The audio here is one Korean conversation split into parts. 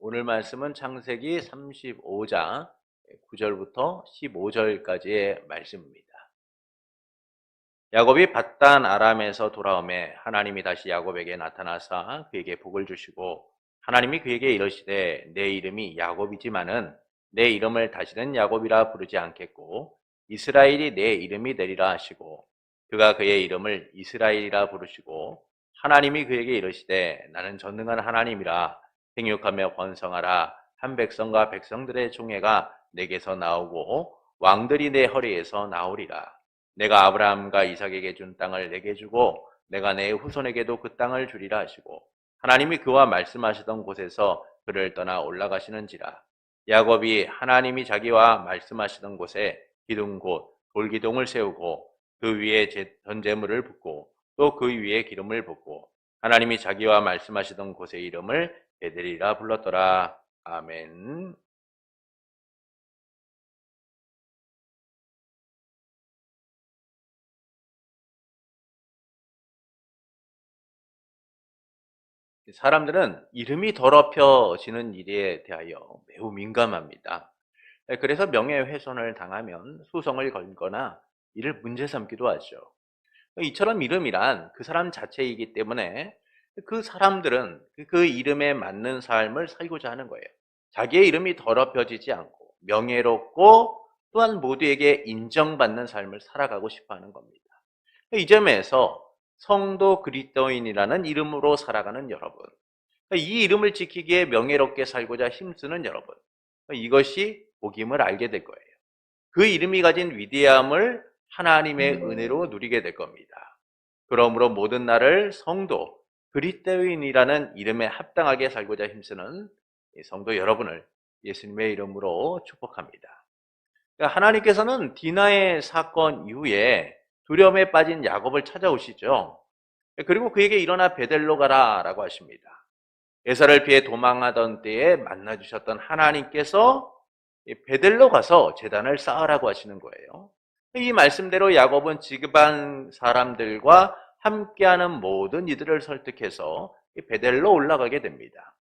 오늘 말씀은 창세기 35장 9절부터 15절까지의 말씀입니다. 야곱이 밧단 아람에서 돌아오매 하나님이 다시 야곱에게 나타나사 그에게 복을 주시고 하나님이 그에게 이르시되 내 이름이 야곱이지만은 내 이름을 다시는 야곱이라 부르지 않겠고 이스라엘이 내 이름이 되리라 하시고 그가 그의 이름을 이스라엘이라 부르시고 하나님이 그에게 이르시되 나는 전능한 하나님이라 생육하며 번성하라 한 백성과 백성들의 종애가 내게서 나오고 왕들이 내 허리에서 나오리라. 내가 아브라함과 이삭에게 준 땅을 내게 주고 내가 내 후손에게도 그 땅을 주리라 하시고 하나님이 그와 말씀하시던 곳에서 그를 떠나 올라가시는지라. 야곱이 하나님이 자기와 말씀하시던 곳에 기둥 곧 돌기둥을 세우고 그 위에 전제물을 붓고 또 그 위에 기름을 붓고 하나님이 자기와 말씀하시던 곳의 이름을 베델이라 불렀더라. 아멘. 사람들은 이름이 더럽혀지는 일에 대하여 매우 민감합니다. 그래서 명예훼손을 당하면 소송을 걸거나 이를 문제 삼기도 하죠. 이처럼 이름이란 그 사람 자체이기 때문에 그 사람들은 그 이름에 맞는 삶을 살고자 하는 거예요. 자기의 이름이 더럽혀지지 않고 명예롭고 또한 모두에게 인정받는 삶을 살아가고 싶어 하는 겁니다. 이 점에서 성도 그리스도인이라는 이름으로 살아가는 여러분, 이 이름을 지키기에 명예롭게 살고자 힘쓰는 여러분, 이것이 복임을 알게 될 거예요. 그 이름이 가진 위대함을 하나님의 은혜로 누리게 될 겁니다. 그러므로 모든 날을 성도 그리스도인이라는 이름에 합당하게 살고자 힘쓰는 성도 여러분을 예수님의 이름으로 축복합니다. 하나님께서는 디나의 사건 이후에 두려움에 빠진 야곱을 찾아오시죠. 그리고 그에게 일어나 베델로 가라 라고 하십니다. 에사를 피해 도망하던 때에 만나주셨던 하나님께서 베델로 가서 제단을 쌓으라고 하시는 거예요. 이 말씀대로 야곱은 지그반 사람들과 함께하는 모든 이들을 설득해서 베델로 올라가게 됩니다.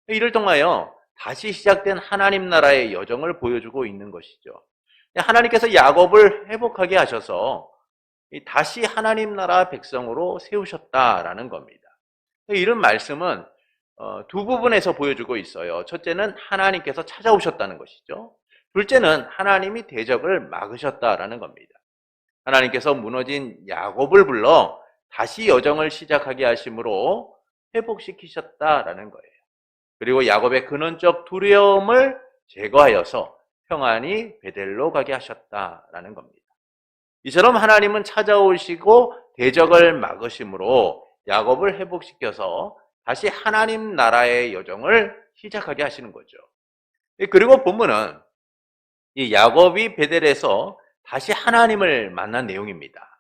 이를 통하여 다시 시작된 하나님 나라의 여정을 보여주고 있는 것이죠. 하나님께서 야곱을 회복하게 하셔서 다시 하나님 나라 백성으로 세우셨다라는 겁니다. 이런 말씀은 두 부분에서 보여주고 있어요. 첫째는 하나님께서 찾아오셨다는 것이죠. 둘째는 하나님이 대적을 막으셨다라는 겁니다. 하나님께서 무너진 야곱을 불러 다시 여정을 시작하게 하심으로 회복시키셨다라는 거예요. 그리고 야곱의 근원적 두려움을 제거하여서 평안히 베델로 가게 하셨다라는 겁니다. 이처럼 하나님은 찾아오시고 대적을 막으심으로 야곱을 회복시켜서 다시 하나님 나라의 여정을 시작하게 하시는 거죠. 그리고 본문은 이 야곱이 베델에서 다시 하나님을 만난 내용입니다.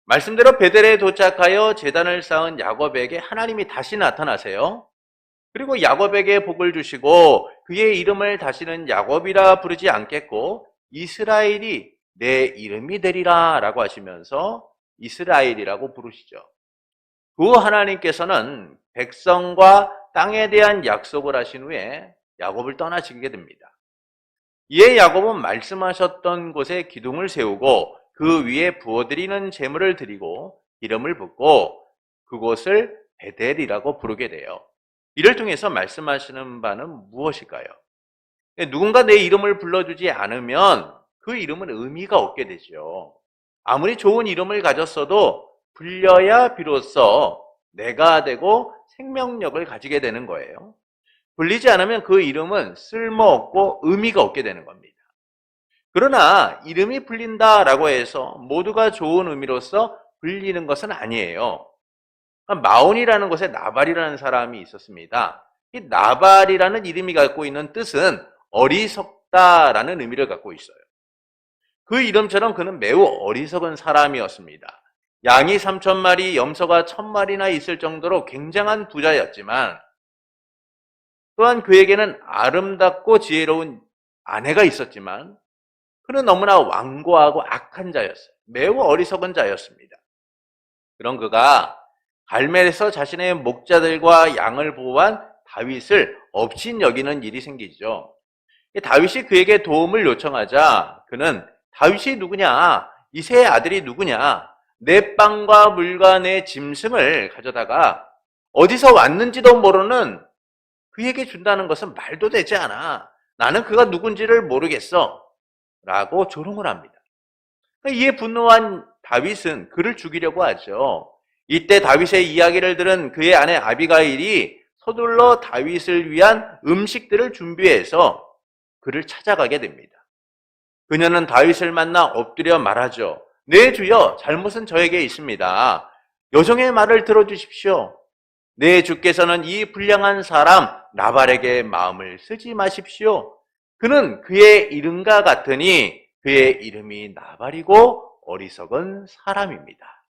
말씀대로 베델에 도착하여 제단을 쌓은 야곱에게 하나님이 다시 나타나세요. 그리고 야곱에게 복을 주시고 그의 이름을 다시는 야곱이라 부르지 않겠고 이스라엘이 내 이름이 되리라 라고 하시면서 이스라엘이라고 부르시죠. 그 하나님께서는 백성과 땅에 대한 약속을 하신 후에 야곱을 떠나시게 됩니다. 이에 야곱은 말씀하셨던 곳에 기둥을 세우고 그 위에 부어드리는 제물을 드리고 기름을 붓고 그곳을 베델이라고 부르게 돼요. 이를 통해서 말씀하시는 바는 무엇일까요? 누군가 내 이름을 불러주지 않으면 그 이름은 의미가 없게 되죠. 아무리 좋은 이름을 가졌어도 불려야 비로소 내가 되고 생명력을 가지게 되는 거예요. 불리지 않으면 그 이름은 쓸모없고 의미가 없게 되는 겁니다. 그러나 이름이 불린다라고 해서 모두가 좋은 의미로서 불리는 것은 아니에요. 마온이라는 곳에 나발이라는 사람이 있었습니다. 이 나발이라는 이름이 갖고 있는 뜻은 어리석다라는 의미를 갖고 있어요. 그 이름처럼 그는 매우 어리석은 사람이었습니다. 양이 3,000마리, 염소가 1,000마리나 있을 정도로 굉장한 부자였지만 또한 그에게는 아름답고 지혜로운 아내가 있었지만 그는 너무나 완고하고 악한 자였어요. 매우 어리석은 자였습니다. 그런 그가 갈멜에서 자신의 목자들과 양을 보호한 다윗을 없인 여기는 일이 생기죠. 다윗이 그에게 도움을 요청하자 그는 다윗이 누구냐? 이새의 아들이 누구냐? 내 빵과 물과 내 짐승을 가져다가 어디서 왔는지도 모르는 그에게 준다는 것은 말도 되지 않아. 나는 그가 누군지를 모르겠어. 라고 조롱을 합니다. 이에 분노한 다윗은 그를 죽이려고 하죠. 이때 다윗의 이야기를 들은 그의 아내 아비가일이 서둘러 다윗을 위한 음식들을 준비해서 그를 찾아가게 됩니다. 그녀는 다윗을 만나 엎드려 말하죠. 네 주여, 잘못은 저에게 있습니다. 여종의 말을 들어주십시오. 네 주께서는 이 불량한 사람 나발에게 마음을 쓰지 마십시오. 그는 그의 이름과 같으니 그의 이름이 나발이고 어리석은 사람입니다.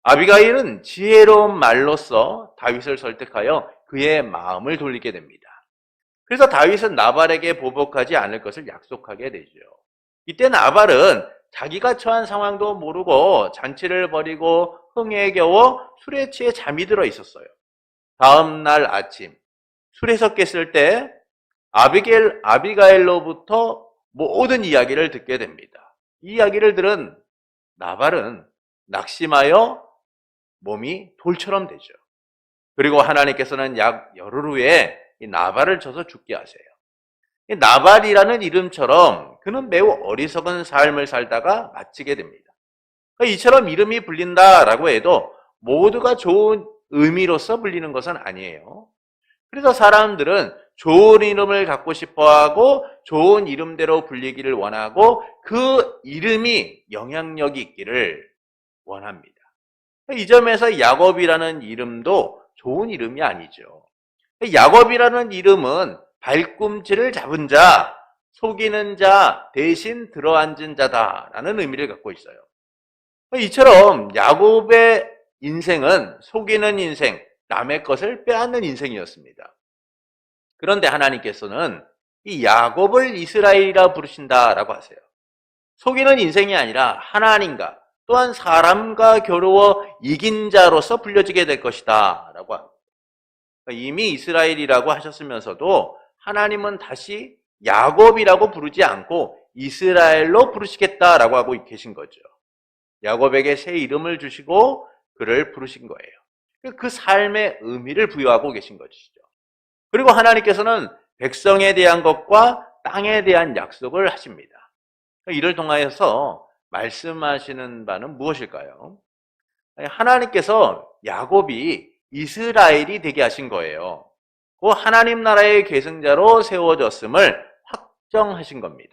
아비가일은 지혜로운 말로써 다윗을 설득하여 그의 마음을 돌리게 됩니다. 그래서 다윗은 나발에게 보복하지 않을 것을 약속하게 되죠. 이때 나발은 자기가 처한 상황도 모르고 잔치를 벌이고 흥에 겨워 술에 취해 잠이 들어 있었어요. 다음 날 아침 술에서 깼을 때 아비가일로부터 모든 이야기를 듣게 됩니다. 이 이야기를 들은 나발은 낙심하여 몸이 돌처럼 되죠. 그리고 하나님께서는 약 열흘 후에 이 나발을 쳐서 죽게 하세요. 이 나발이라는 이름처럼 그는 매우 어리석은 삶을 살다가 마치게 됩니다. 이처럼 이름이 불린다라고 해도 모두가 좋은 의미로서 불리는 것은 아니에요. 그래서 사람들은 좋은 이름을 갖고 싶어하고 좋은 이름대로 불리기를 원하고 그 이름이 영향력이 있기를 원합니다. 이 점에서 야곱이라는 이름도 좋은 이름이 아니죠. 야곱이라는 이름은 발꿈치를 잡은 자, 속이는 자, 대신 들어앉은 자다라는 의미를 갖고 있어요. 이처럼 야곱의 인생은 속이는 인생, 남의 것을 빼앗는 인생이었습니다. 그런데 하나님께서는 이 야곱을 이스라엘이라 부르신다라고 하세요. 속이는 인생이 아니라 하나님과 또한 사람과 겨루어 이긴 자로서 불려지게 될 것이다 라고 합니다. 이미 이스라엘이라고 하셨으면서도 하나님은 다시 야곱이라고 부르지 않고 이스라엘로 부르시겠다라고 하고 계신 거죠. 야곱에게 새 이름을 주시고 그를 부르신 거예요. 그 삶의 의미를 부여하고 계신 것이죠. 그리고 하나님께서는 백성에 대한 것과 땅에 대한 약속을 하십니다. 이를 통하여서 말씀하시는 바는 무엇일까요? 하나님께서 야곱이 이스라엘이 되게 하신 거예요. 그 하나님 나라의 계승자로 세워졌음을 확정하신 겁니다.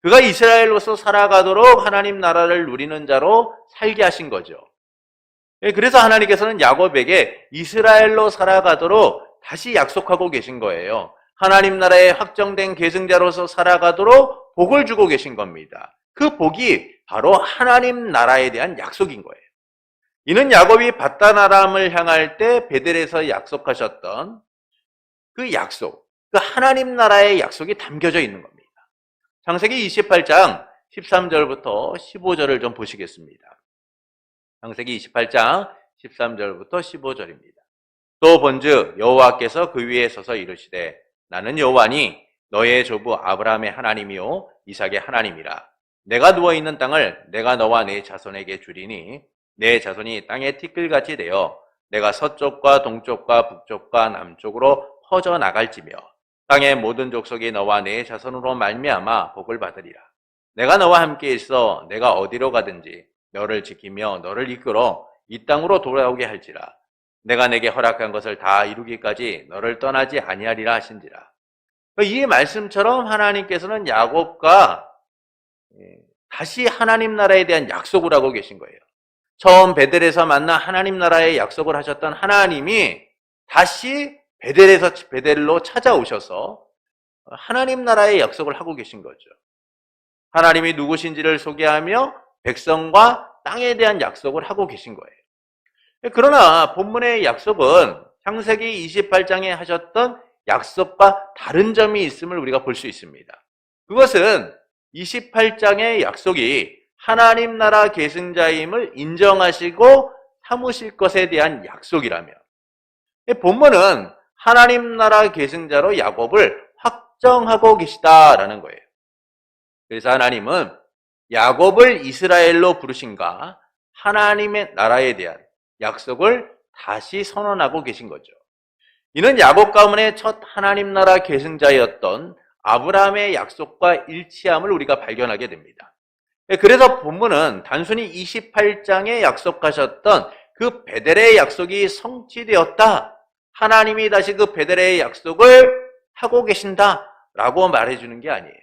그가 이스라엘로서 살아가도록 하나님 나라를 누리는 자로 살게 하신 거죠. 그래서 하나님께서는 야곱에게 이스라엘로 살아가도록 다시 약속하고 계신 거예요. 하나님 나라의 확정된 계승자로서 살아가도록 복을 주고 계신 겁니다. 그 복이 바로 하나님 나라에 대한 약속인 거예요. 이는 야곱이 밧단 아람을 향할 때 베델에서 약속하셨던 그 약속, 그 하나님 나라의 약속이 담겨져 있는 겁니다. 창세기 28장 13절부터 15절을 좀 보시겠습니다. 창세기 28장 13절부터 15절입니다. 또 본즉 여호와께서 그 위에 서서 이르시되 나는 여호와니 너의 조부 아브라함의 하나님이요 이삭의 하나님이라. 내가 누워있는 땅을 내가 너와 네 자손에게 주리니 내 자손이 땅의 티끌같이 되어 내가 서쪽과 동쪽과 북쪽과 남쪽으로 퍼져나갈지며 땅의 모든 족속이 너와 네 자손으로 말미암아 복을 받으리라. 내가 너와 함께 있어 내가 어디로 가든지 너를 지키며 너를 이끌어 이 땅으로 돌아오게 할지라. 내가 내게 허락한 것을 다 이루기까지 너를 떠나지 아니하리라 하신지라. 이 말씀처럼 하나님께서는 야곱과 다시 하나님 나라에 대한 약속을 하고 계신 거예요. 처음 베델에서 만나 하나님 나라의 약속을 하셨던 하나님이 다시 베델로 찾아오셔서 하나님 나라의 약속을 하고 계신 거죠. 하나님이 누구신지를 소개하며 백성과 땅에 대한 약속을 하고 계신 거예요. 그러나 본문의 약속은 창세기 28장에 하셨던 약속과 다른 점이 있음을 우리가 볼 수 있습니다. 그것은 28장의 약속이 하나님 나라 계승자임을 인정하시고 삼으실 것에 대한 약속이라면, 본문은 하나님 나라 계승자로 야곱을 확정하고 계시다라는 거예요. 그래서 하나님은 야곱을 이스라엘로 부르신가 하나님의 나라에 대한 약속을 다시 선언하고 계신 거죠. 이는 야곱 가문의 첫 하나님 나라 계승자였던 아브라함의 약속과 일치함을 우리가 발견하게 됩니다. 그래서 본문은 단순히 28장에 약속하셨던 그 베델의 약속이 성취되었다. 하나님이 다시 그 베델의 약속을 하고 계신다라고 말해주는 게 아니에요.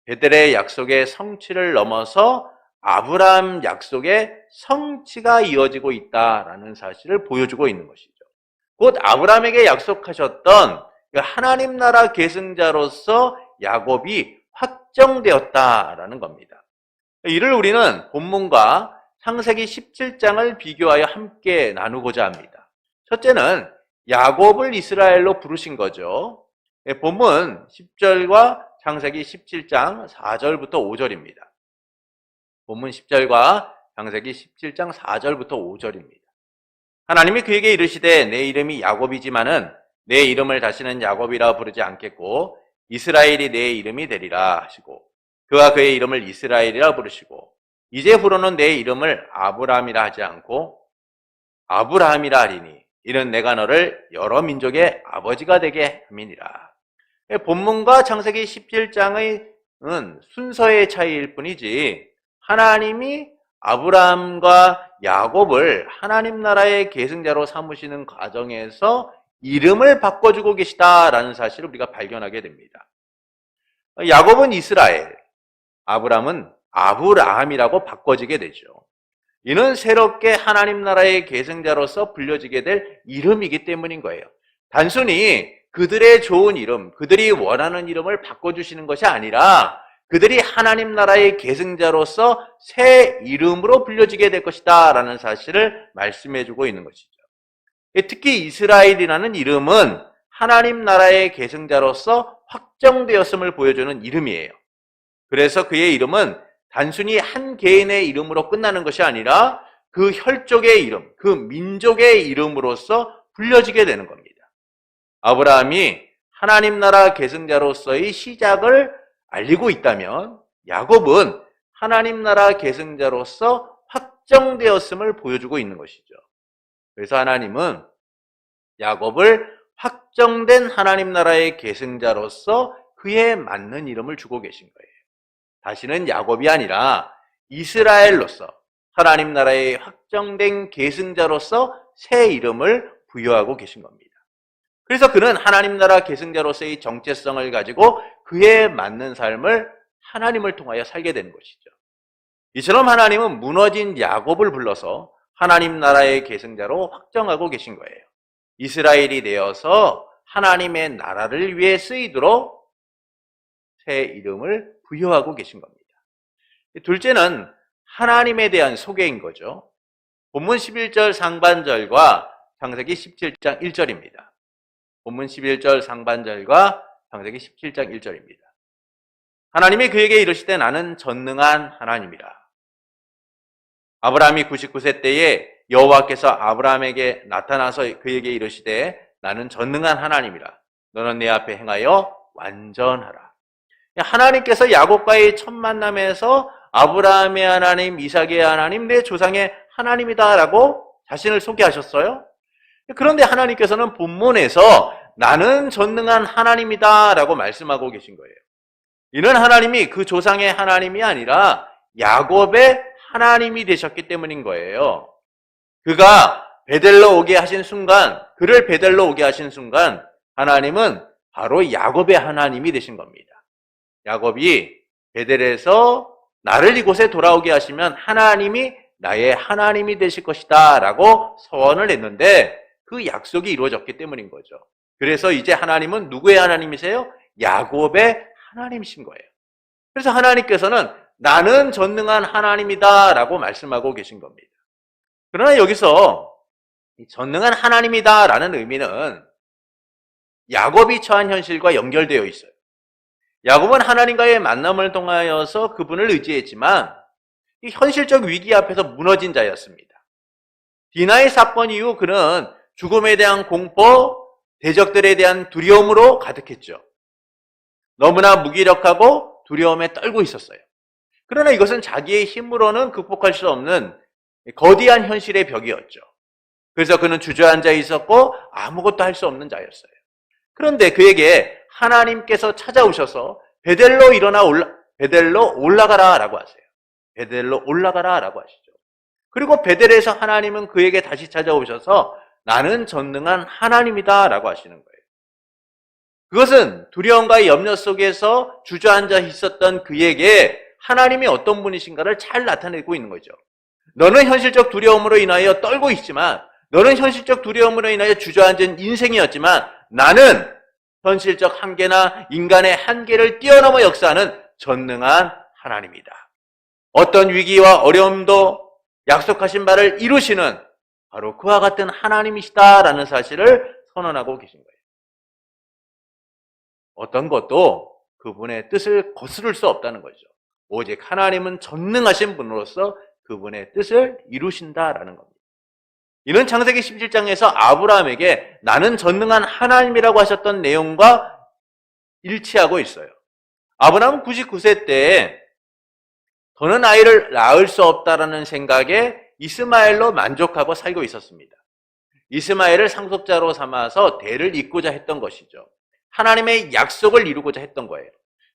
베델의 약속의 성취를 넘어서 아브라함 약속의 성취가 이어지고 있다라는 사실을 보여주고 있는 것이죠. 곧 아브라함에게 약속하셨던 하나님 나라 계승자로서 야곱이 확정되었다라는 겁니다. 이를 우리는 본문과 창세기 17장을 비교하여 함께 나누고자 합니다. 첫째는 야곱을 이스라엘로 부르신 거죠. 본문 10절과 창세기 17장 4절부터 5절입니다. 본문 10절과 창세기 17장 4절부터 5절입니다. 하나님이 그에게 이르시되 내 이름이 야곱이지만은 내 이름을 다시는 야곱이라 부르지 않겠고 이스라엘이 내 이름이 되리라 하시고 그가 그의 이름을 이스라엘이라 부르시고 이제부로는 내 이름을 아브라함이라 하지 않고 아브라함이라 하리니 이는 내가 너를 여러 민족의 아버지가 되게 함이니라. 본문과 창세기 17장의 순서의 차이일 뿐이지 하나님이 아브라함과 야곱을 하나님 나라의 계승자로 삼으시는 과정에서 이름을 바꿔주고 계시다라는 사실을 우리가 발견하게 됩니다. 야곱은 이스라엘, 아브라함은 아브라함이라고 바꿔지게 되죠. 이는 새롭게 하나님 나라의 계승자로서 불려지게 될 이름이기 때문인 거예요. 단순히 그들의 좋은 이름, 그들이 원하는 이름을 바꿔주시는 것이 아니라 그들이 하나님 나라의 계승자로서 새 이름으로 불려지게 될 것이다 라는 사실을 말씀해주고 있는 것이죠. 특히 이스라엘이라는 이름은 하나님 나라의 계승자로서 확정되었음을 보여주는 이름이에요. 그래서 그의 이름은 단순히 한 개인의 이름으로 끝나는 것이 아니라 그 혈족의 이름, 그 민족의 이름으로서 불려지게 되는 겁니다. 아브라함이 하나님 나라 계승자로서의 시작을 알리고 있다면 야곱은 하나님 나라 계승자로서 확정되었음을 보여주고 있는 것이죠. 그래서 하나님은 야곱을 확정된 하나님 나라의 계승자로서 그에 맞는 이름을 주고 계신 거예요. 다시는 야곱이 아니라 이스라엘로서 하나님 나라의 확정된 계승자로서 새 이름을 부여하고 계신 겁니다. 그래서 그는 하나님 나라 계승자로서의 정체성을 가지고 그에 맞는 삶을 하나님을 통하여 살게 되는 것이죠. 이처럼 하나님은 무너진 야곱을 불러서 하나님 나라의 계승자로 확정하고 계신 거예요. 이스라엘이 되어서 하나님의 나라를 위해 쓰이도록 새 이름을 부여하고 계신 겁니다. 둘째는 하나님에 대한 소개인 거죠. 본문 11절 상반절과 창세기 17장 1절입니다. 본문 11절 상반절과 창세기 17장 1절입니다. 하나님이 그에게 이르시되 나는 전능한 하나님이라. 아브라함이 99세 때에 여호와께서 아브라함에게 나타나서 그에게 이르시되 나는 전능한 하나님이라. 너는 내 앞에 행하여 완전하라. 하나님께서 야곱과의 첫 만남에서 아브라함의 하나님, 이삭의 하나님, 내 조상의 하나님이다라고 자신을 소개하셨어요. 그런데 하나님께서는 본문에서 나는 전능한 하나님이다라고 말씀하고 계신 거예요. 이는 하나님이 그 조상의 하나님이 아니라 야곱의 하나님이 되셨기 때문인 거예요. 그가 베델로 오게 하신 순간, 그를 베델로 오게 하신 순간 하나님은 바로 야곱의 하나님이 되신 겁니다. 야곱이 베델에서 나를 이곳에 돌아오게 하시면 하나님이 나의 하나님이 되실 것이다 라고 서원을 했는데 그 약속이 이루어졌기 때문인 거죠. 그래서 이제 하나님은 누구의 하나님이세요? 야곱의 하나님이신 거예요. 그래서 하나님께서는 나는 전능한 하나님이다 라고 말씀하고 계신 겁니다. 그러나 여기서 이 전능한 하나님이다 라는 의미는 야곱이 처한 현실과 연결되어 있어요. 야곱은 하나님과의 만남을 통하여서 그분을 의지했지만 이 현실적 위기 앞에서 무너진 자였습니다. 디나의 사건 이후 그는 죽음에 대한 공포, 대적들에 대한 두려움으로 가득했죠. 너무나 무기력하고 두려움에 떨고 있었어요. 그러나 이것은 자기의 힘으로는 극복할 수 없는 거대한 현실의 벽이었죠. 그래서 그는 주저앉아 있었고 아무것도 할 수 없는 자였어요. 그런데 그에게 하나님께서 찾아오셔서 베델로 올라가라 라고 하세요. 베델로 올라가라 라고 하시죠. 그리고 베델에서 하나님은 그에게 다시 찾아오셔서 나는 전능한 하나님이다 라고 하시는 거예요. 그것은 두려움과 염려 속에서 주저앉아 있었던 그에게 하나님이 어떤 분이신가를 잘 나타내고 있는 거죠. 너는 현실적 두려움으로 인하여 떨고 있지만, 너는 현실적 두려움으로 인하여 주저앉은 인생이었지만, 나는 현실적 한계나 인간의 한계를 뛰어넘어 역사하는 전능한 하나님이다. 어떤 위기와 어려움도 약속하신 바를 이루시는 바로 그와 같은 하나님이시다라는 사실을 선언하고 계신 거예요. 어떤 것도 그분의 뜻을 거스를 수 없다는 거죠. 오직 하나님은 전능하신 분으로서 그분의 뜻을 이루신다라는 겁니다. 이는 창세기 17장에서 아브라함에게 나는 전능한 하나님이라고 하셨던 내용과 일치하고 있어요. 아브라함은 99세 때에 더는 아이를 낳을 수 없다라는 생각에 이스마엘로 만족하고 살고 있었습니다. 이스마엘을 상속자로 삼아서 대를 잇고자 했던 것이죠. 하나님의 약속을 이루고자 했던 거예요.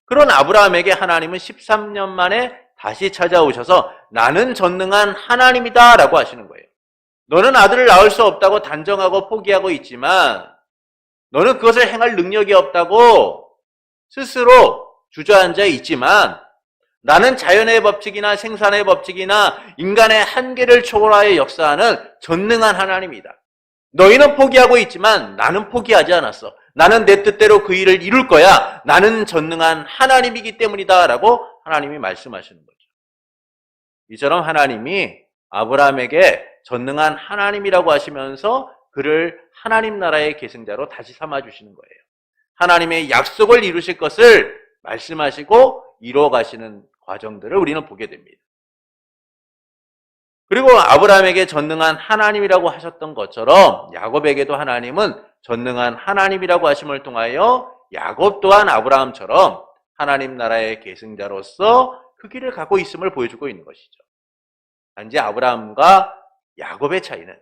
그런 아브라함에게 하나님은 13년 만에 다시 찾아오셔서 나는 전능한 하나님이다 라고 하시는 거예요. 너는 아들을 낳을 수 없다고 단정하고 포기하고 있지만 너는 그것을 행할 능력이 없다고 스스로 주저앉아 있지만 나는 자연의 법칙이나 생산의 법칙이나 인간의 한계를 초월하여 역사하는 전능한 하나님이다. 너희는 포기하고 있지만 나는 포기하지 않았어. 나는 내 뜻대로 그 일을 이룰 거야. 나는 전능한 하나님이기 때문이다 라고 하나님이 말씀하시는 거죠. 이처럼 하나님이 아브라함에게 전능한 하나님이라고 하시면서 그를 하나님 나라의 계승자로 다시 삼아주시는 거예요. 하나님의 약속을 이루실 것을 말씀하시고 이루어가시는 과정들을 우리는 보게 됩니다. 그리고 아브라함에게 전능한 하나님이라고 하셨던 것처럼 야곱에게도 하나님은 전능한 하나님이라고 하심을 통하여 야곱 또한 아브라함처럼 하나님 나라의 계승자로서 그 길을 가고 있음을 보여주고 있는 것이죠. 단지 아브라함과 야곱의 차이는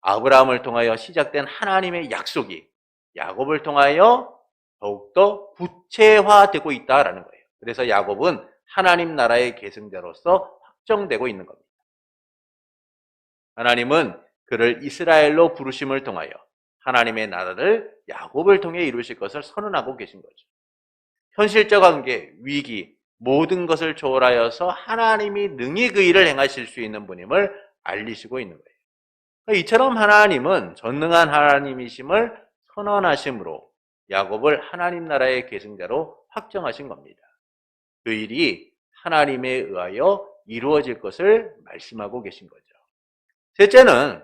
아브라함을 통하여 시작된 하나님의 약속이 야곱을 통하여 더욱더 구체화되고 있다라는 거예요. 그래서 야곱은 하나님 나라의 계승자로서 확정되고 있는 겁니다. 하나님은 그를 이스라엘로 부르심을 통하여 하나님의 나라를 야곱을 통해 이루실 것을 선언하고 계신 거죠. 현실적 한계, 위기, 모든 것을 초월하여서 하나님이 능히 그 일을 행하실 수 있는 분임을 알리시고 있는 거예요. 이처럼 하나님은 전능한 하나님이심을 선언하심으로 야곱을 하나님 나라의 계승자로 확정하신 겁니다. 그 일이 하나님에 의하여 이루어질 것을 말씀하고 계신 거죠. 셋째는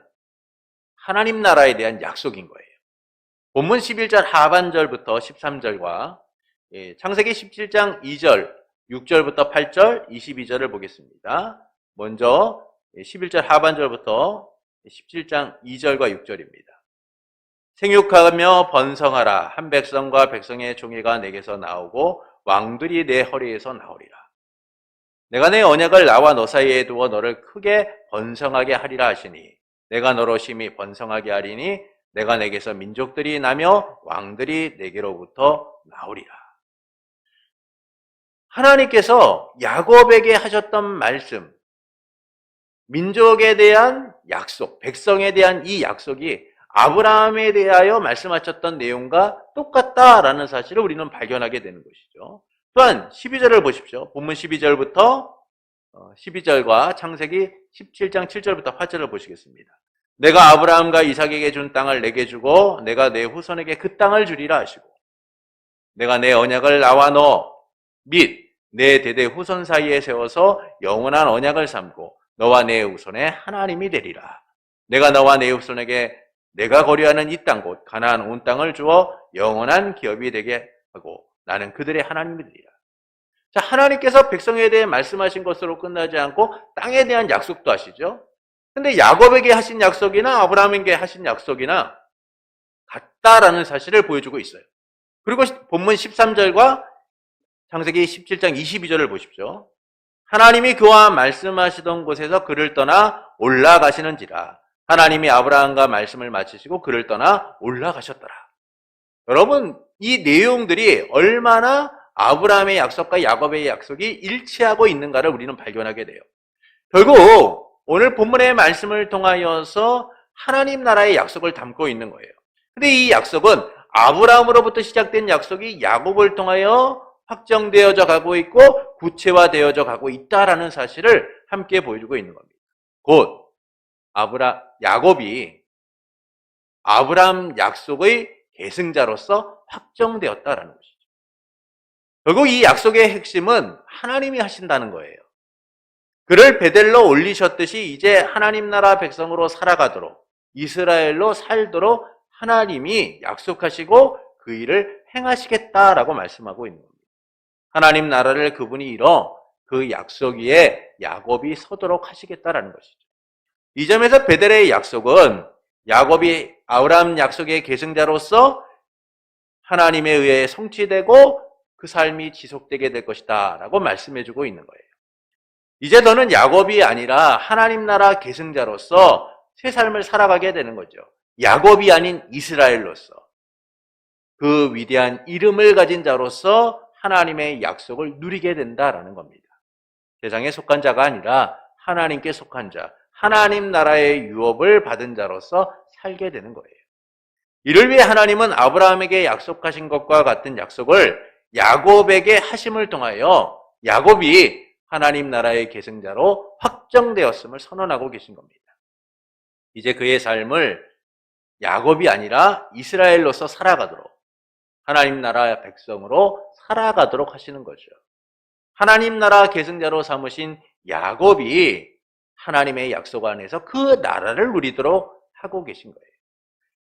하나님 나라에 대한 약속인 거예요. 본문 11절 하반절부터 13절과 창세기 17장 2절, 6절부터 8절, 22절을 보겠습니다. 먼저 11절 하반절부터 17장 2절과 6절입니다. 생육하며 번성하라. 한 백성과 백성의 종이가 내게서 나오고 왕들이 내 허리에서 나오리라. 내가 내 언약을 나와 너 사이에 두어 너를 크게 번성하게 하리라 하시니 내가 너로 심히 번성하게 하리니 내가 내게서 민족들이 나며 왕들이 내게로부터 나오리라. 하나님께서 야곱에게 하셨던 말씀, 민족에 대한 약속, 백성에 대한 이 약속이 아브라함에 대하여 말씀하셨던 내용과 똑같다라는 사실을 우리는 발견하게 되는 것이죠. 또한 12절을 보십시오. 본문 12절부터 12절과 창세기 17장 7절부터 8절을 보시겠습니다. 내가 아브라함과 이삭에게 준 땅을 내게 주고 내가 내 후손에게 그 땅을 주리라 하시고 내가 내 언약을 나와 너 및 내 대대 후손 사이에 세워서 영원한 언약을 삼고 너와 내 후손의 하나님이 되리라. 내가 너와 내 후손에게 내가 거류하는 이 땅 곧 가나안 온 땅을 주어 영원한 기업이 되게 하고 나는 그들의 하나님이 되리라. 자, 하나님께서 백성에 대해 말씀하신 것으로 끝나지 않고 땅에 대한 약속도 하시죠. 근데 야곱에게 하신 약속이나 아브라함에게 하신 약속이나 같다라는 사실을 보여주고 있어요. 그리고 본문 13절과 창세기 17장 22절을 보십시오. 하나님이 그와 말씀하시던 곳에서 그를 떠나 올라가시는지라. 하나님이 아브라함과 말씀을 마치시고 그를 떠나 올라가셨더라. 여러분, 이 내용들이 얼마나 아브라함의 약속과 야곱의 약속이 일치하고 있는가를 우리는 발견하게 돼요. 결국 오늘 본문의 말씀을 통하여서 하나님 나라의 약속을 담고 있는 거예요. 근데 이 약속은 아브라함으로부터 시작된 약속이 야곱을 통하여 확정되어져 가고 있고 구체화되어져 가고 있다라는 사실을 함께 보여주고 있는 겁니다. 곧 야곱이 아브라함 약속의 계승자로서 확정되었다라는 것이죠. 결국 이 약속의 핵심은 하나님이 하신다는 거예요. 그를 베델로 올리셨듯이 이제 하나님 나라 백성으로 살아가도록, 이스라엘로 살도록 하나님이 약속하시고 그 일을 행하시겠다라고 말씀하고 있는 겁니다. 하나님 나라를 그분이 이뤄 그 약속 위에 야곱이 서도록 하시겠다라는 것이죠. 이 점에서 베델의 약속은 야곱이 아브라함 약속의 계승자로서 하나님에 의해 성취되고 그 삶이 지속되게 될 것이다 라고 말씀해주고 있는 거예요. 이제 너는 야곱이 아니라 하나님 나라 계승자로서 새 삶을 살아가게 되는 거죠. 야곱이 아닌 이스라엘로서 그 위대한 이름을 가진 자로서 하나님의 약속을 누리게 된다라는 겁니다. 세상에 속한 자가 아니라 하나님께 속한 자, 하나님 나라의 유업을 받은 자로서 살게 되는 거예요. 이를 위해 하나님은 아브라함에게 약속하신 것과 같은 약속을 야곱에게 하심을 통하여 야곱이 하나님 나라의 계승자로 확정되었음을 선언하고 계신 겁니다. 이제 그의 삶을 야곱이 아니라 이스라엘로서 살아가도록, 하나님 나라의 백성으로 살아가도록 하시는 거죠. 하나님 나라 계승자로 삼으신 야곱이 하나님의 약속 안에서 그 나라를 누리도록 하고 계신 거예요.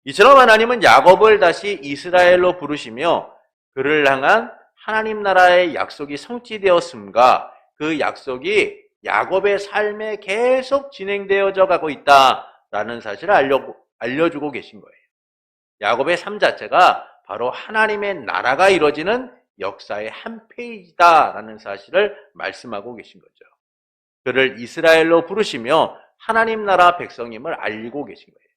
이처럼 하나님은 야곱을 다시 이스라엘로 부르시며 그를 향한 하나님 나라의 약속이 성취되었음과 그 약속이 야곱의 삶에 계속 진행되어져 가고 있다라는 사실을 알려주고 계신 거예요. 야곱의 삶 자체가 바로 하나님의 나라가 이루어지는 역사의 한 페이지다라는 사실을 말씀하고 계신 거죠. 그를 이스라엘로 부르시며 하나님 나라 백성임을 알리고 계신 거예요.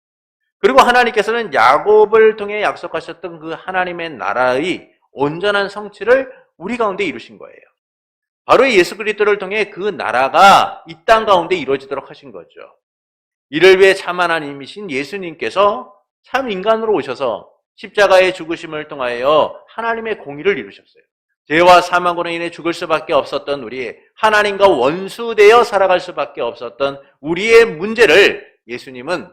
그리고 하나님께서는 야곱을 통해 약속하셨던 그 하나님의 나라의 온전한 성취를 우리 가운데 이루신 거예요. 바로 예수 그리스도를 통해 그 나라가 이 땅 가운데 이루어지도록 하신 거죠. 이를 위해 참 하나님이신 예수님께서 참 인간으로 오셔서 십자가의 죽으심을 통하여 하나님의 공의를 이루셨어요. 죄와 사망으로 인해 죽을 수밖에 없었던 우리, 하나님과 원수되어 살아갈 수밖에 없었던 우리의 문제를 예수님은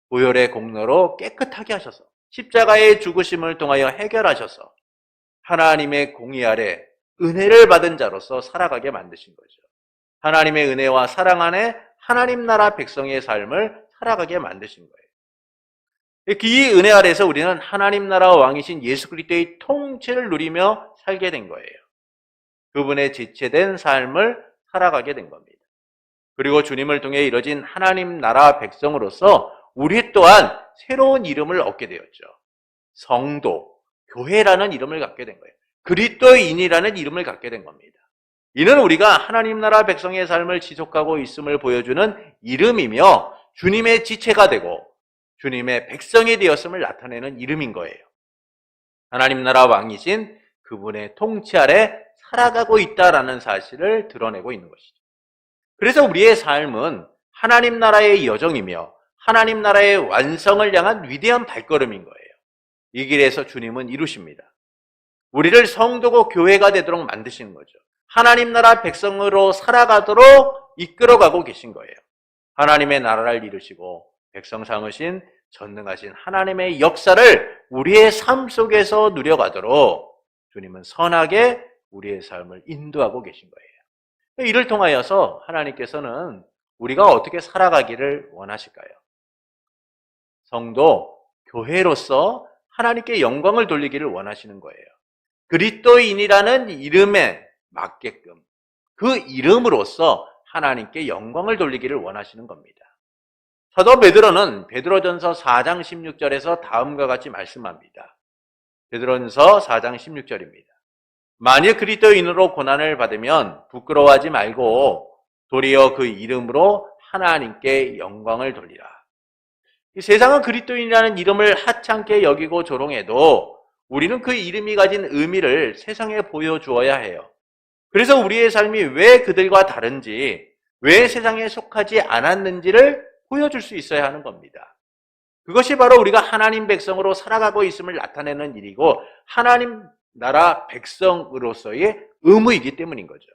보혈의 공로로 깨끗하게 하셔서 십자가의 죽으심을 통하여 해결하셔서 하나님의 공의 아래 은혜를 받은 자로서 살아가게 만드신 거죠. 하나님의 은혜와 사랑 안에 하나님 나라 백성의 삶을 살아가게 만드신 거예요. 이 은혜 아래서 우리는 하나님 나라 왕이신 예수 그리스도의 통치를 누리며 살게 된 거예요. 그분의 지체된 삶을 살아가게 된 겁니다. 그리고 주님을 통해 이뤄진 하나님 나라 백성으로서 우리 또한 새로운 이름을 얻게 되었죠. 성도, 교회라는 이름을 갖게 된 거예요. 그리스도인이라는 이름을 갖게 된 겁니다. 이는 우리가 하나님 나라 백성의 삶을 지속하고 있음을 보여주는 이름이며 주님의 지체가 되고 주님의 백성이 되었음을 나타내는 이름인 거예요. 하나님 나라 왕이신 그분의 통치 아래 살아가고 있다라는 사실을 드러내고 있는 것이죠. 그래서 우리의 삶은 하나님 나라의 여정이며 하나님 나라의 완성을 향한 위대한 발걸음인 거예요. 이 길에서 주님은 이루십니다. 우리를 성도고 교회가 되도록 만드시는 거죠. 하나님 나라 백성으로 살아가도록 이끌어가고 계신 거예요. 하나님의 나라를 이루시고 백성 삼으신 전능하신 하나님의 역사를 우리의 삶 속에서 누려가도록 주님은 선하게 우리의 삶을 인도하고 계신 거예요. 이를 통하여서 하나님께서는 우리가 어떻게 살아가기를 원하실까요? 성도, 교회로서 하나님께 영광을 돌리기를 원하시는 거예요. 그리스도인이라는 이름에 맞게끔 그 이름으로써 하나님께 영광을 돌리기를 원하시는 겁니다. 사도 베드로는 베드로전서 4장 16절에서 다음과 같이 말씀합니다. 베드로전서 4장 16절입니다. 만일 그리스도인으로 고난을 받으면 부끄러워하지 말고 도리어 그 이름으로 하나님께 영광을 돌리라. 이 세상은 그리스도인이라는 이름을 하찮게 여기고 조롱해도 우리는 그 이름이 가진 의미를 세상에 보여주어야 해요. 그래서 우리의 삶이 왜 그들과 다른지, 왜 세상에 속하지 않았는지를 보여줄 수 있어야 하는 겁니다. 그것이 바로 우리가 하나님 백성으로 살아가고 있음을 나타내는 일이고 하나님 나라 백성으로서의 의무이기 때문인 거죠.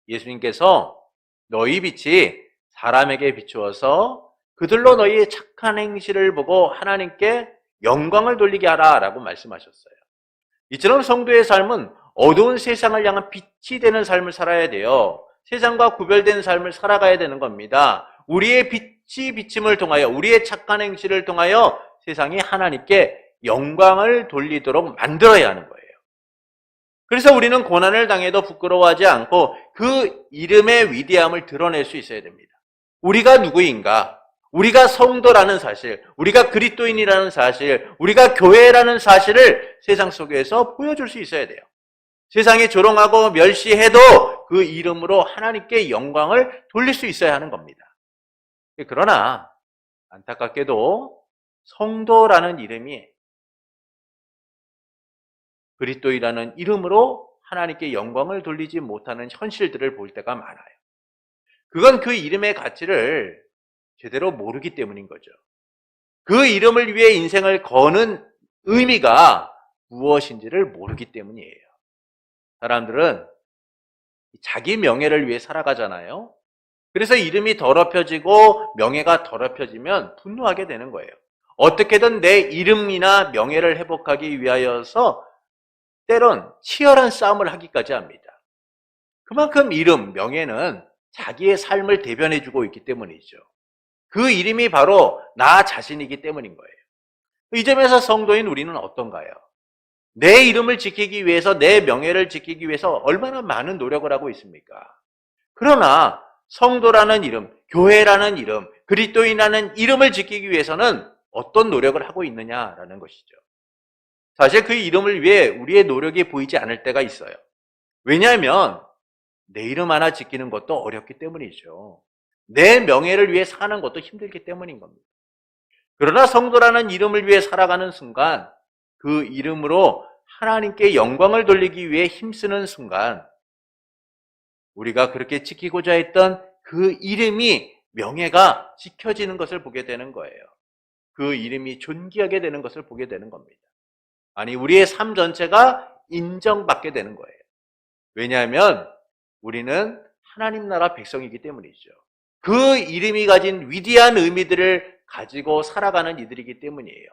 예수님께서 너희 빛이 사람에게 비추어서 그들로 너희의 착한 행실을 보고 하나님께 영광을 돌리게 하라라고 말씀하셨어요. 이처럼 성도의 삶은 어두운 세상을 향한 빛이 되는 삶을 살아야 돼요. 세상과 구별된 삶을 살아가야 되는 겁니다. 우리의 빛이 비침을 통하여, 우리의 착한 행실을 통하여 세상이 하나님께 영광을 돌리도록 만들어야 하는 거예요. 그래서 우리는 고난을 당해도 부끄러워하지 않고 그 이름의 위대함을 드러낼 수 있어야 됩니다. 우리가 누구인가? 우리가 성도라는 사실, 우리가 그리스도인이라는 사실, 우리가 교회라는 사실을 세상 속에서 보여줄 수 있어야 돼요. 세상이 조롱하고 멸시해도 그 이름으로 하나님께 영광을 돌릴 수 있어야 하는 겁니다. 그러나 안타깝게도 성도라는 이름이 그리스도이라는 이름으로 하나님께 영광을 돌리지 못하는 현실들을 볼 때가 많아요. 그건 그 이름의 가치를 제대로 모르기 때문인 거죠. 그 이름을 위해 인생을 거는 의미가 무엇인지를 모르기 때문이에요. 사람들은 자기 명예를 위해 살아가잖아요. 그래서 이름이 더럽혀지고 명예가 더럽혀지면 분노하게 되는 거예요. 어떻게든 내 이름이나 명예를 회복하기 위하여서 때론 치열한 싸움을 하기까지 합니다. 그만큼 이름, 명예는 자기의 삶을 대변해주고 있기 때문이죠. 그 이름이 바로 나 자신이기 때문인 거예요. 이 점에서 성도인 우리는 어떤가요? 내 이름을 지키기 위해서, 내 명예를 지키기 위해서 얼마나 많은 노력을 하고 있습니까? 그러나 성도라는 이름, 교회라는 이름, 그리스도인이라는 이름을 지키기 위해서는 어떤 노력을 하고 있느냐라는 것이죠. 사실 그 이름을 위해 우리의 노력이 보이지 않을 때가 있어요. 왜냐하면 내 이름 하나 지키는 것도 어렵기 때문이죠. 내 명예를 위해 사는 것도 힘들기 때문인 겁니다. 그러나 성도라는 이름을 위해 살아가는 순간, 그 이름으로 하나님께 영광을 돌리기 위해 힘쓰는 순간, 우리가 그렇게 지키고자 했던 그 이름이, 명예가 지켜지는 것을 보게 되는 거예요. 그 이름이 존귀하게 되는 것을 보게 되는 겁니다. 아니, 우리의 삶 전체가 인정받게 되는 거예요. 왜냐하면 우리는 하나님 나라 백성이기 때문이죠. 그 이름이 가진 위대한 의미들을 가지고 살아가는 이들이기 때문이에요.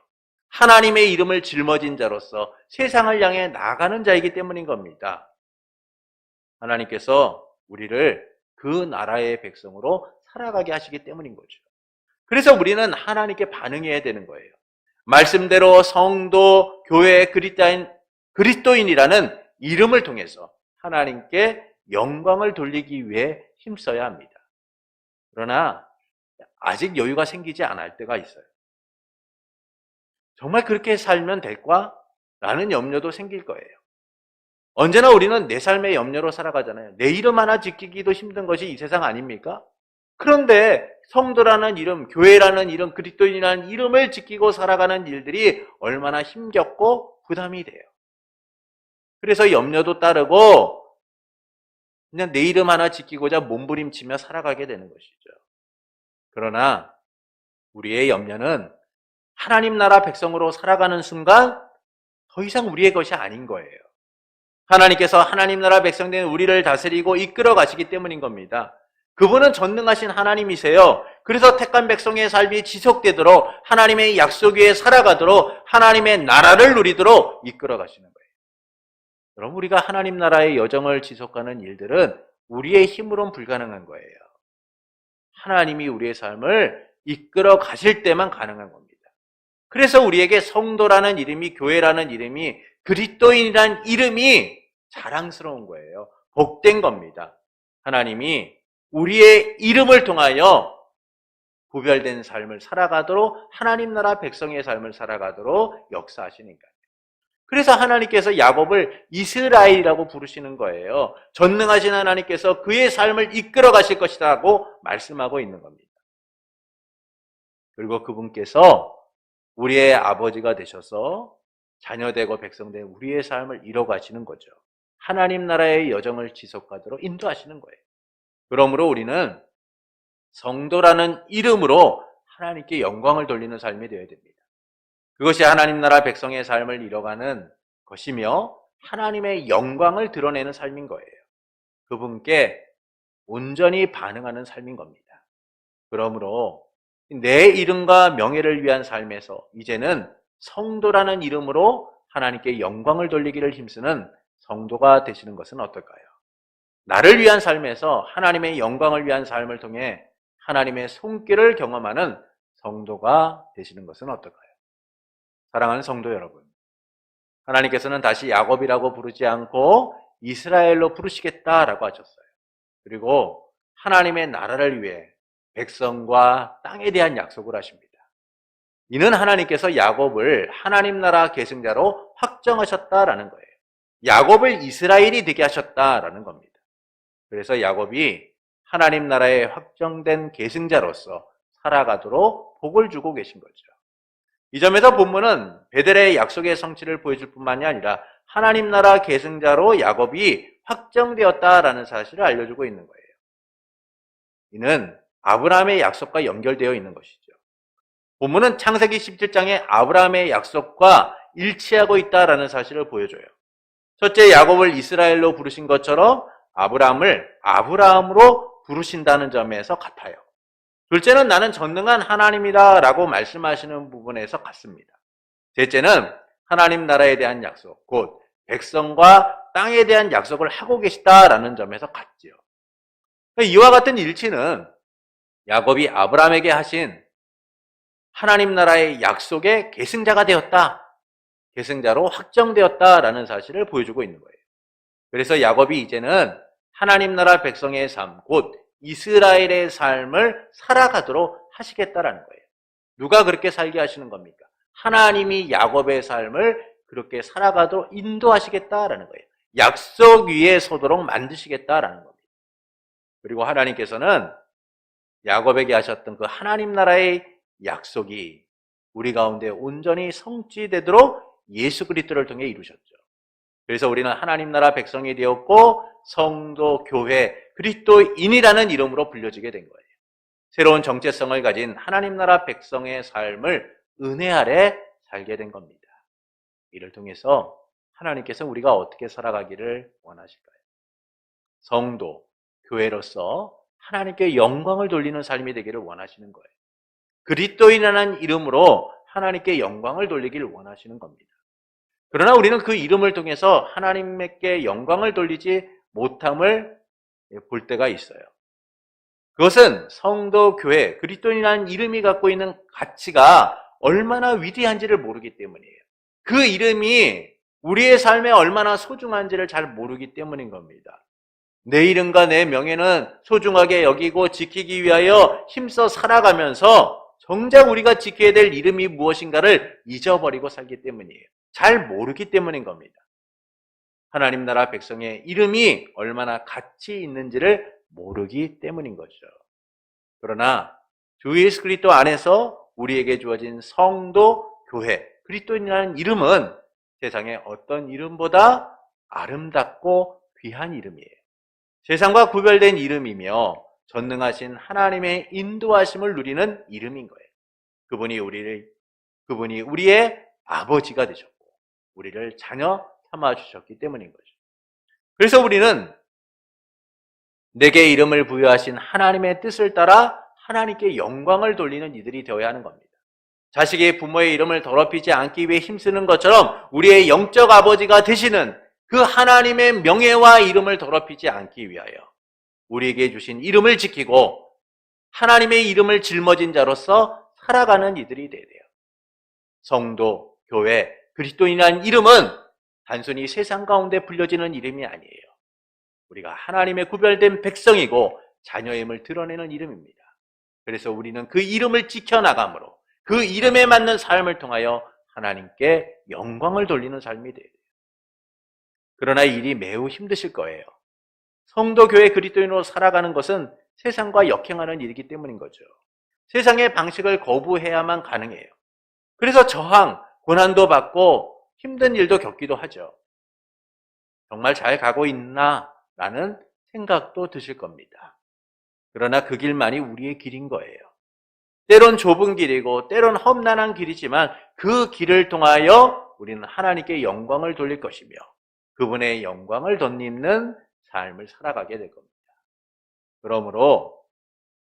하나님의 이름을 짊어진 자로서 세상을 향해 나아가는 자이기 때문인 겁니다. 하나님께서 우리를 그 나라의 백성으로 살아가게 하시기 때문인 거죠. 그래서 우리는 하나님께 반응해야 되는 거예요. 말씀대로 성도, 교회, 그리스도인이라는 이름을 통해서 하나님께 영광을 돌리기 위해 힘써야 합니다. 그러나 아직 여유가 생기지 않을 때가 있어요. 정말 그렇게 살면 될까? 라는 염려도 생길 거예요. 언제나 우리는 내 삶의 염려로 살아가잖아요. 내 이름 하나 지키기도 힘든 것이 이 세상 아닙니까? 그런데 성도라는 이름, 교회라는 이름, 그리스도인이라는 이름을 지키고 살아가는 일들이 얼마나 힘겹고 부담이 돼요. 그래서 염려도 따르고 그냥 내 이름 하나 지키고자 몸부림치며 살아가게 되는 것이죠. 그러나 우리의 염려는 하나님 나라 백성으로 살아가는 순간 더 이상 우리의 것이 아닌 거예요. 하나님께서 하나님 나라 백성된 우리를 다스리고 이끌어 가시기 때문인 겁니다. 그분은 전능하신 하나님이세요. 그래서 택한 백성의 삶이 지속되도록, 하나님의 약속 위에 살아가도록, 하나님의 나라를 누리도록 이끌어 가시는 거예요. 그럼 우리가 하나님 나라의 여정을 지속하는 일들은 우리의 힘으로는 불가능한 거예요. 하나님이 우리의 삶을 이끌어 가실 때만 가능한 겁니다. 그래서 우리에게 성도라는 이름이, 교회라는 이름이, 그리스도인이라는 이름이 자랑스러운 거예요. 복된 겁니다. 하나님이 우리의 이름을 통하여 구별된 삶을 살아가도록, 하나님 나라 백성의 삶을 살아가도록 역사하시는 거예요. 그래서 하나님께서 야곱을 이스라엘이라고 부르시는 거예요. 전능하신 하나님께서 그의 삶을 이끌어 가실 것이라고 말씀하고 있는 겁니다. 그리고 그분께서 우리의 아버지가 되셔서 자녀되고 백성된 우리의 삶을 이뤄 가시는 거죠. 하나님 나라의 여정을 지속하도록 인도하시는 거예요. 그러므로 우리는 성도라는 이름으로 하나님께 영광을 돌리는 삶이 되어야 됩니다. 그것이 하나님 나라 백성의 삶을 이뤄가는 것이며 하나님의 영광을 드러내는 삶인 거예요. 그분께 온전히 반응하는 삶인 겁니다. 그러므로 내 이름과 명예를 위한 삶에서 이제는 성도라는 이름으로 하나님께 영광을 돌리기를 힘쓰는 성도가 되시는 것은 어떨까요? 나를 위한 삶에서 하나님의 영광을 위한 삶을 통해 하나님의 손길을 경험하는 성도가 되시는 것은 어떨까요? 사랑하는 성도 여러분, 하나님께서는 다시 야곱이라고 부르지 않고 이스라엘로 부르시겠다라고 하셨어요. 그리고 하나님의 나라를 위해 백성과 땅에 대한 약속을 하십니다. 이는 하나님께서 야곱을 하나님 나라 계승자로 확정하셨다라는 거예요. 야곱을 이스라엘이 되게 하셨다라는 겁니다. 그래서 야곱이 하나님 나라의 확정된 계승자로서 살아가도록 복을 주고 계신 거죠. 이 점에서 본문은 베델의 약속의 성취를 보여줄 뿐만이 아니라 하나님 나라 계승자로 야곱이 확정되었다라는 사실을 알려주고 있는 거예요. 이는 아브라함의 약속과 연결되어 있는 것이죠. 본문은 창세기 17장에 아브라함의 약속과 일치하고 있다라는 사실을 보여줘요. 첫째, 야곱을 이스라엘로 부르신 것처럼 아브라함을 아브라함으로 부르신다는 점에서 같아요. 둘째는 나는 전능한 하나님이다 라고 말씀하시는 부분에서 같습니다. 셋째는 하나님 나라에 대한 약속, 곧 백성과 땅에 대한 약속을 하고 계시다라는 점에서 같지요. 이와 같은 일치는 야곱이 아브라함에게 하신 하나님 나라의 약속의 계승자가 되었다, 계승자로 확정되었다라는 사실을 보여주고 있는 거예요. 그래서 야곱이 이제는 하나님 나라 백성의 삶, 곧 이스라엘의 삶을 살아가도록 하시겠다라는 거예요. 누가 그렇게 살게 하시는 겁니까? 하나님이 야곱의 삶을 그렇게 살아가도록 인도하시겠다라는 거예요. 약속 위에 서도록 만드시겠다라는 겁니다. 그리고 하나님께서는 야곱에게 하셨던 그 하나님 나라의 약속이 우리 가운데 온전히 성취되도록 예수 그리스도를 통해 이루셨죠. 그래서 우리는 하나님 나라 백성이 되었고 성도, 교회, 그리스도인이라는 이름으로 불려지게 된 거예요. 새로운 정체성을 가진 하나님 나라 백성의 삶을 은혜 아래 살게 된 겁니다. 이를 통해서 하나님께서 우리가 어떻게 살아가기를 원하실까요? 성도, 교회로서 하나님께 영광을 돌리는 삶이 되기를 원하시는 거예요. 그리스도인이라는 이름으로 하나님께 영광을 돌리기를 원하시는 겁니다. 그러나 우리는 그 이름을 통해서 하나님께 영광을 돌리지 못함을 볼 때가 있어요. 그것은 성도, 교회, 그리스도인이라는 이름이 갖고 있는 가치가 얼마나 위대한지를 모르기 때문이에요. 그 이름이 우리의 삶에 얼마나 소중한지를 잘 모르기 때문인 겁니다. 내 이름과 내 명예는 소중하게 여기고 지키기 위하여 힘써 살아가면서 정작 우리가 지켜야 될 이름이 무엇인가를 잊어버리고 살기 때문이에요. 잘 모르기 때문인 겁니다. 하나님 나라 백성의 이름이 얼마나 가치 있는지를 모르기 때문인 거죠. 그러나 주 예수 그리스도 안에서 우리에게 주어진 성도, 교회, 그리스도인이라는 이름은 세상의 어떤 이름보다 아름답고 귀한 이름이에요. 세상과 구별된 이름이며 전능하신 하나님의 인도하심을 누리는 이름인 거예요. 그분이 우리의 아버지가 되셨고 우리를 자녀 삼아 주셨기 때문인 거죠. 그래서 우리는 내게 이름을 부여하신 하나님의 뜻을 따라 하나님께 영광을 돌리는 이들이 되어야 하는 겁니다. 자식이 부모의 이름을 더럽히지 않기 위해 힘쓰는 것처럼 우리의 영적 아버지가 되시는 그 하나님의 명예와 이름을 더럽히지 않기 위하여 우리에게 주신 이름을 지키고 하나님의 이름을 짊어진 자로서 살아가는 이들이 되어야 돼요. 성도, 교회, 그리스도인이라는 이름은 단순히 세상 가운데 불려지는 이름이 아니에요. 우리가 하나님의 구별된 백성이고 자녀임을 드러내는 이름입니다. 그래서 우리는 그 이름을 지켜나감으로 그 이름에 맞는 삶을 통하여 하나님께 영광을 돌리는 삶이 돼요. 그러나 이 일이 매우 힘드실 거예요. 성도 교회 그리스도인으로 살아가는 것은 세상과 역행하는 일이기 때문인 거죠. 세상의 방식을 거부해야만 가능해요. 그래서 저항, 고난도 받고 힘든 일도 겪기도 하죠. 정말 잘 가고 있나? 라는 생각도 드실 겁니다. 그러나 그 길만이 우리의 길인 거예요. 때론 좁은 길이고 때론 험난한 길이지만 그 길을 통하여 우리는 하나님께 영광을 돌릴 것이며 그분의 영광을 덧입는 삶을 살아가게 될 겁니다. 그러므로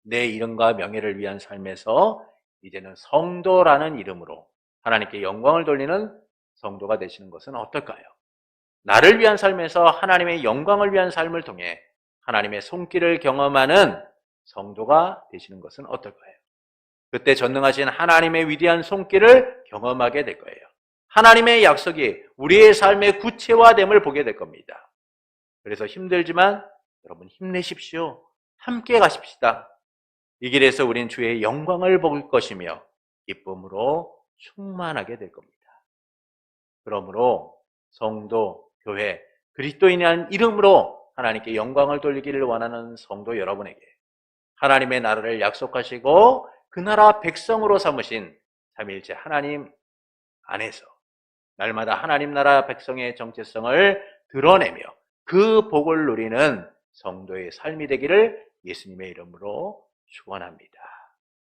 내 이름과 명예를 위한 삶에서 이제는 성도라는 이름으로 하나님께 영광을 돌리는 성도가 되시는 것은 어떨까요? 나를 위한 삶에서 하나님의 영광을 위한 삶을 통해 하나님의 손길을 경험하는 성도가 되시는 것은 어떨까요? 그때 전능하신 하나님의 위대한 손길을 경험하게 될 거예요. 하나님의 약속이 우리의 삶의 구체화됨을 보게 될 겁니다. 그래서 힘들지만 여러분 힘내십시오. 함께 가십시다. 이 길에서 우린 주의 영광을 볼 것이며 기쁨으로 충만하게 될 겁니다. 그러므로 성도, 교회, 그리스도인이라는 이름으로 하나님께 영광을 돌리기를 원하는 성도 여러분에게 하나님의 나라를 약속하시고 그 나라 백성으로 삼으신 삼위일체 하나님 안에서 날마다 하나님 나라 백성의 정체성을 드러내며 그 복을 누리는 성도의 삶이 되기를 예수님의 이름으로 축원합니다.